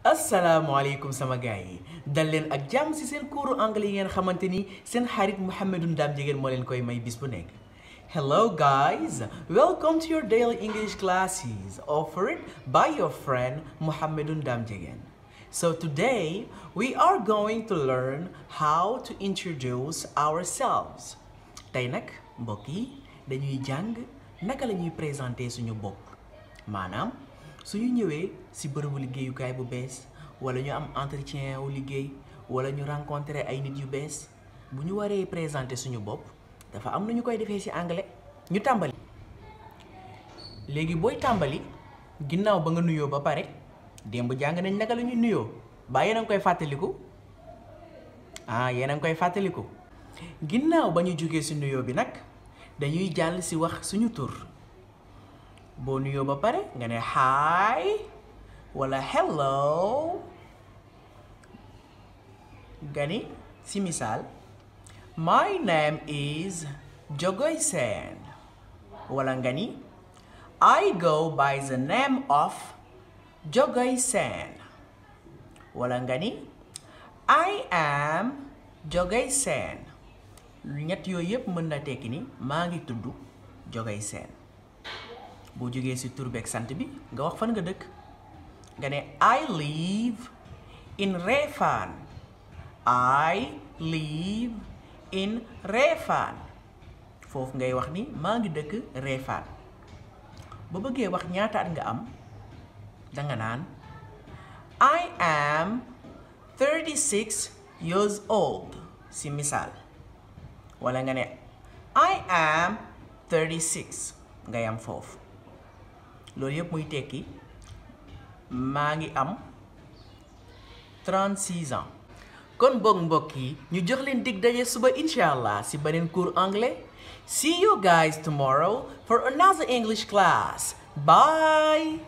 asalaamaaleykum sama gars yi dal leen ak jàmm ci seen cours anglais yi ngeen xamante ni seen xarit Mouhamadou Ndam Jigéen moo leen koy may bis bu nekk. Hello guys, welcome to your daily English classes offered by your friend Mouhamadou Ndam Jigéen. So today we are going to learn how to introduce ourselves. Tey nag mbokk yi dañuy jàng naka la ñuy présenter suñu bopp maanaam suñu ñëwee ci bërëbu liggéeyukaay bu bees wala ñu am entretien wu liggéey wala ñu rencontrer ay nit yu bees bu ñu waree présenter suñu bopp dafa am na ñu koy defee ci anglais ñu tàmbali. léegi booy tàmbali ginnaaw ba nga nuyoo ba pare démb jàng nañ naka la ñuy nuyoo ba yéen a ngi koy fàttaliku yéen a ngi koy fàttaliku ginnaaw ba ñu jógee ci nuyoo bi nag dañuy jàll ci wax suñu tur. boo nuyoo ba pare nga ne hi wala hello nga ni si misaal my name is Jogoy Sen wala nga ni I go by the name of Jogoy Sen wala nga ni I am Jogoy Sen ñett yooyu yëpp mën na tekki ni maa ngi tudd Jogoy Sen. boo jógee ci tur beeg sant bi nga wax fan nga dëkk nga ne I live in Réfane I live in Réfane foofu ngay wax ni maa ngi dëkk Réfane. ba bëggee wax ñaata at nga am danga naan I am 36 years old ci misaal wala nga ne I am 36 ngay am foofu. loolu yëpp muy tekki maa ngi am 36 ans. kon boog mbokk yi ñu jox leen dig daje suba incha allah si beneen cours anglais. See you guys tomorrow for another English class. Bye.